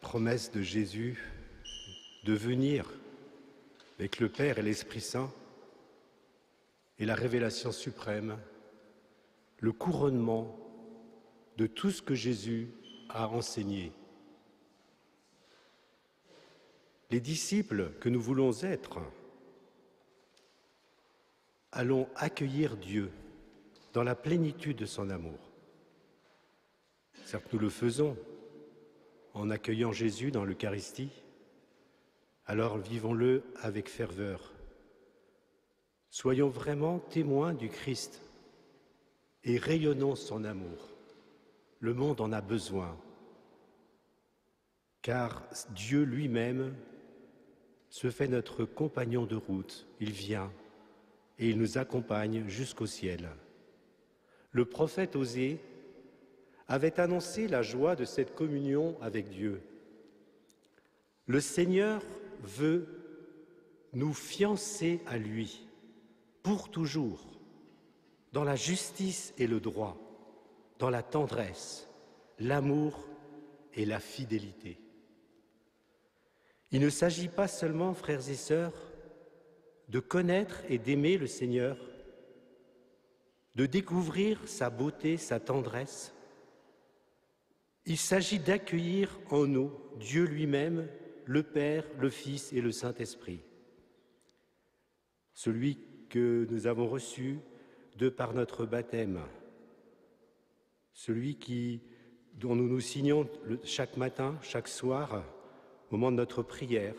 promesse de Jésus de venir avec le Père et l'Esprit Saint est la révélation suprême, le couronnement de tout ce que Jésus a enseigné. Les disciples que nous voulons être, allons accueillir Dieu dans la plénitude de son amour. Certes, nous le faisons en accueillant Jésus dans l'Eucharistie, alors vivons-le avec ferveur. Soyons vraiment témoins du Christ et rayonnons son amour. Le monde en a besoin, car Dieu lui-même se fait notre compagnon de route. Il vient et il nous accompagne jusqu'au ciel. Le prophète Osée avait annoncé la joie de cette communion avec Dieu. Le Seigneur veut nous fiancer à lui pour toujours, dans la justice et le droit, dans la tendresse, l'amour et la fidélité. Il ne s'agit pas seulement, frères et sœurs, de connaître et d'aimer le Seigneur, de découvrir sa beauté, sa tendresse. Il s'agit d'accueillir en nous Dieu lui-même, le Père, le Fils et le Saint-Esprit. Celui que nous avons reçu de par notre baptême, celui dont nous nous signons chaque matin, chaque soir, au moment de notre prière,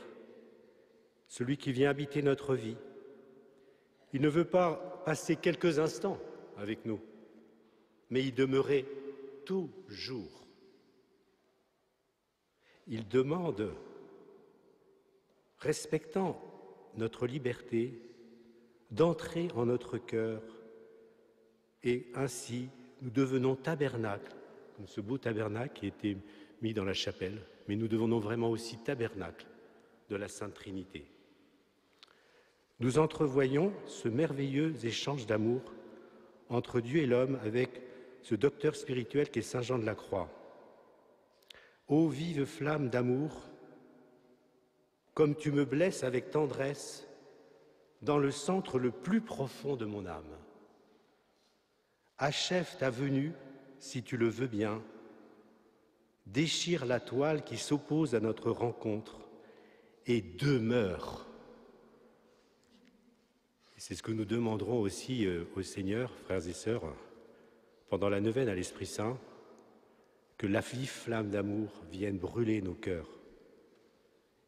celui qui vient habiter notre vie. Il ne veut pas passer quelques instants avec nous, mais y demeurer toujours. Il demande, respectant notre liberté, d'entrer en notre cœur et ainsi nous devenons tabernacle, comme ce beau tabernacle qui a été mis dans la chapelle, mais nous devenons vraiment aussi tabernacle de la Sainte Trinité. Nous entrevoyons ce merveilleux échange d'amour entre Dieu et l'homme avec ce docteur spirituel qui est Saint Jean de la Croix. Ô vive flamme d'amour, comme tu me blesses avec tendresse dans le centre le plus profond de mon âme. Achève ta venue, si tu le veux bien, déchire la toile qui s'oppose à notre rencontre et demeure. Et c'est ce que nous demanderons aussi au Seigneur, frères et sœurs, pendant la neuvaine à l'Esprit Saint, que la vive flamme d'amour vienne brûler nos cœurs.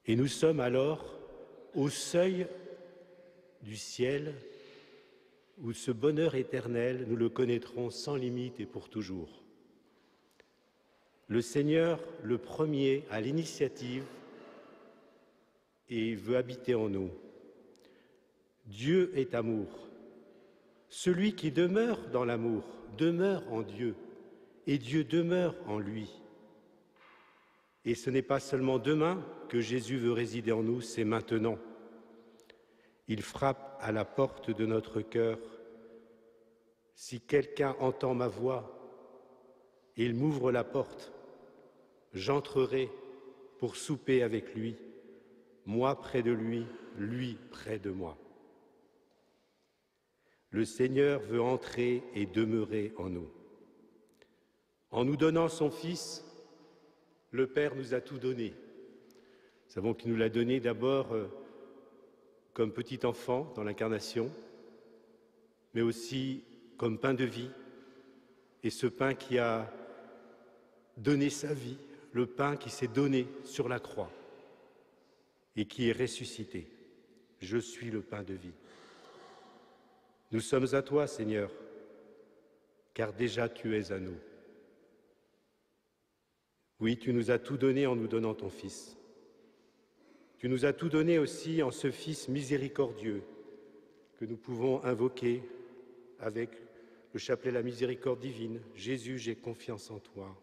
Et nous sommes alors au seuil du ciel où ce bonheur éternel, nous le connaîtrons sans limite et pour toujours. Le Seigneur, le premier, a l'initiative et veut habiter en nous. Dieu est amour. Celui qui demeure dans l'amour demeure en Dieu et Dieu demeure en lui. Et ce n'est pas seulement demain que Jésus veut résider en nous, c'est maintenant. Il frappe à la porte de notre cœur. Si quelqu'un entend ma voix et il m'ouvre la porte, j'entrerai pour souper avec lui, moi près de lui, lui près de moi. Le Seigneur veut entrer et demeurer en nous. En nous donnant son Fils, le Père nous a tout donné. Nous savons qu'il nous l'a donné d'abord comme petit enfant dans l'incarnation, mais aussi comme pain de vie, et ce pain qui a donné sa vie, le pain qui s'est donné sur la croix et qui est ressuscité. Je suis le pain de vie. Nous sommes à toi, Seigneur, car déjà tu es à nous. Oui, tu nous as tout donné en nous donnant ton Fils. Tu nous as tout donné aussi en ce Fils miséricordieux que nous pouvons invoquer avec le chapelet La Miséricorde divine. Jésus, j'ai confiance en toi.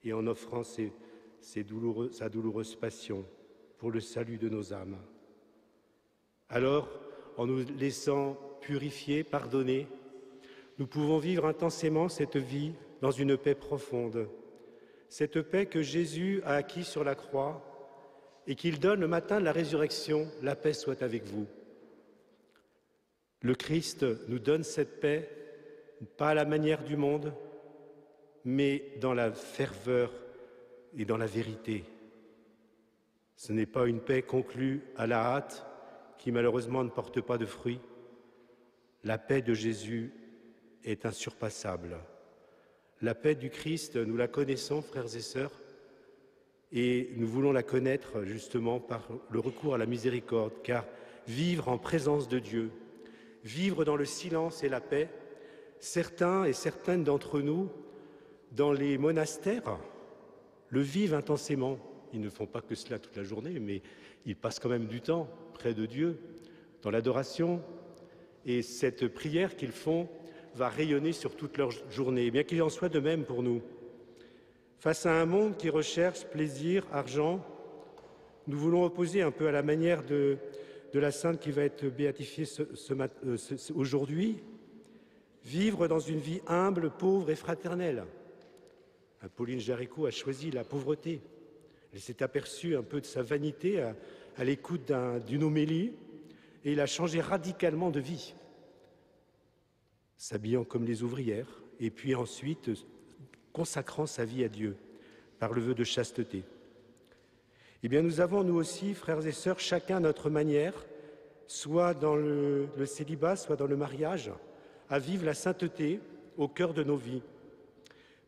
Et en offrant sa douloureuse passion pour le salut de nos âmes. Alors, en nous laissant purifier, pardonner, nous pouvons vivre intensément cette vie dans une paix profonde, cette paix que Jésus a acquise sur la croix et qu'il donne le matin de la résurrection, la paix soit avec vous. Le Christ nous donne cette paix, pas à la manière du monde, mais dans la ferveur et dans la vérité. Ce n'est pas une paix conclue à la hâte, qui malheureusement ne porte pas de fruits. La paix de Jésus est insurpassable. La paix du Christ, nous la connaissons, frères et sœurs, et nous voulons la connaître justement par le recours à la miséricorde, car vivre en présence de Dieu, vivre dans le silence et la paix, certains et certaines d'entre nous, dans les monastères, le vivent intensément. Ils ne font pas que cela toute la journée, mais ils passent quand même du temps près de Dieu, dans l'adoration. Et cette prière qu'ils font va rayonner sur toute leur journée. Eh bien qu'il en soit de même pour nous. Face à un monde qui recherche plaisir, argent, nous voulons opposer un peu à la manière de la sainte qui va être béatifiée aujourd'hui, vivre dans une vie humble, pauvre et fraternelle. Pauline Jaricot a choisi la pauvreté. Elle s'est aperçue un peu de sa vanité à l'écoute d'une homélie et il a changé radicalement de vie, s'habillant comme les ouvrières et puis ensuite consacrant sa vie à Dieu par le vœu de chasteté. Eh bien, nous avons, nous aussi, frères et sœurs, chacun notre manière, soit dans le célibat, soit dans le mariage, à vivre la sainteté au cœur de nos vies.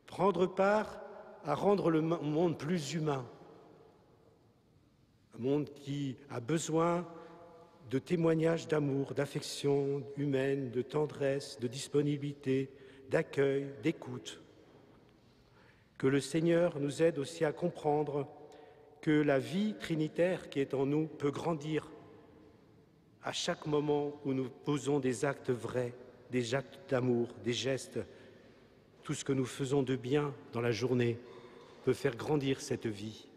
Prendre part à rendre le monde plus humain, un monde qui a besoin de témoignages d'amour, d'affection humaine, de tendresse, de disponibilité, d'accueil, d'écoute. Que le Seigneur nous aide aussi à comprendre que la vie trinitaire qui est en nous peut grandir à chaque moment où nous posons des actes vrais, des actes d'amour, des gestes. Tout ce que nous faisons de bien dans la journée peut faire grandir cette vie.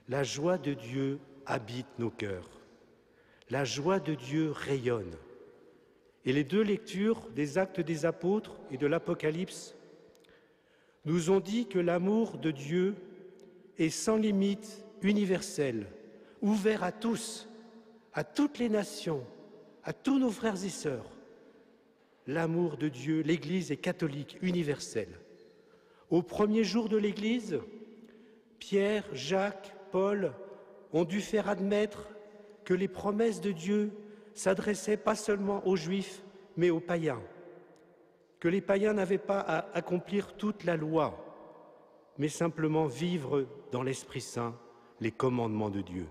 La joie de Dieu habite nos cœurs. La joie de Dieu rayonne. Et les deux lectures des Actes des Apôtres et de l'Apocalypse nous ont dit que l'amour de Dieu est sans limite, universel, ouvert à tous, à toutes les nations, à tous nos frères et sœurs. L'amour de Dieu, l'Église est catholique, universelle. Au premier jour de l'Église, Pierre, Jacques, Paul ont dû faire admettre que les promesses de Dieu s'adressaient pas seulement aux Juifs, mais aux païens, que les païens n'avaient pas à accomplir toute la loi, mais simplement vivre dans l'Esprit Saint les commandements de Dieu.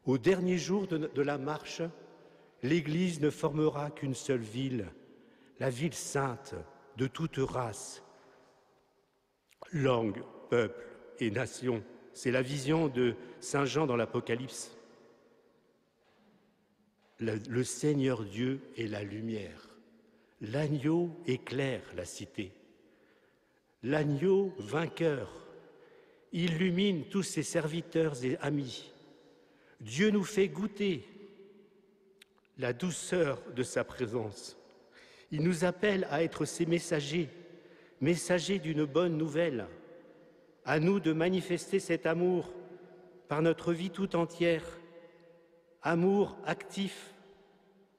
Au dernier jour de la marche, l'Église ne formera qu'une seule ville, la ville sainte de toute race, langue, peuple et nation. C'est la vision de Saint Jean dans l'Apocalypse. Le Seigneur Dieu est la lumière. L'agneau éclaire la cité. L'agneau vainqueur illumine tous ses serviteurs et amis. Dieu nous fait goûter la douceur de sa présence. Il nous appelle à être ses messagers, messagers d'une bonne nouvelle. À nous de manifester cet amour par notre vie tout entière, amour actif,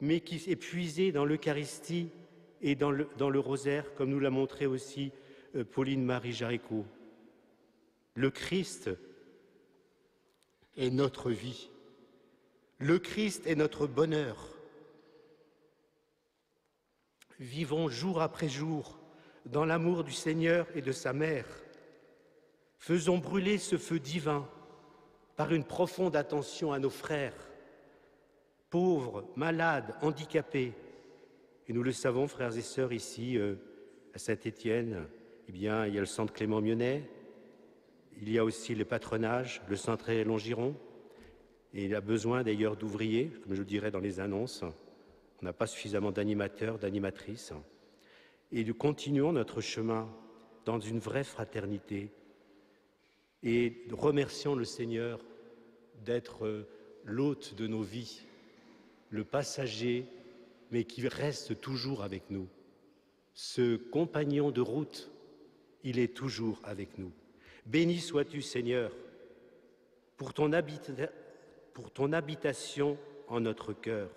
mais qui est puisé dans l'Eucharistie et dans le rosaire, comme nous l'a montré aussi Pauline Marie Jaricot. Le Christ est notre vie. Le Christ est notre bonheur. Vivons jour après jour dans l'amour du Seigneur et de sa mère. Faisons brûler ce feu divin par une profonde attention à nos frères, pauvres, malades, handicapés. Et nous le savons, frères et sœurs, ici, à Saint-Étienne, eh bien, il y a le centre Clément-Mionnet, il y a aussi le patronage, le centre Longiron, et il a besoin d'ailleurs d'ouvriers, comme je le dirais dans les annonces. On n'a pas suffisamment d'animateurs, d'animatrices. Et nous continuons notre chemin dans une vraie fraternité. Et remercions le Seigneur d'être l'hôte de nos vies, le passager, mais qui reste toujours avec nous. Ce compagnon de route, il est toujours avec nous. Béni sois-tu, Seigneur, pour ton habitation en notre cœur,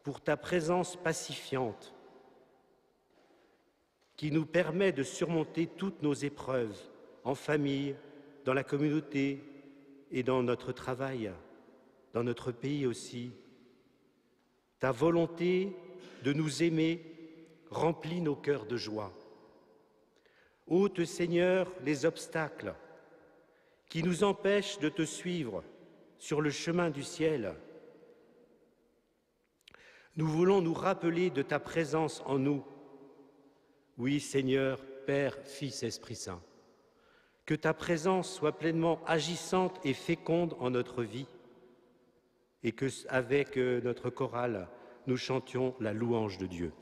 pour ta présence pacifiante qui nous permet de surmonter toutes nos épreuves en famille, dans la communauté et dans notre travail, dans notre pays aussi. Ta volonté de nous aimer remplit nos cœurs de joie. Ôte, Seigneur, les obstacles qui nous empêchent de te suivre sur le chemin du ciel. Nous voulons nous rappeler de ta présence en nous. Oui, Seigneur, Père, Fils, Esprit Saint, que ta présence soit pleinement agissante et féconde en notre vie, et que, avec notre chorale, nous chantions la louange de Dieu.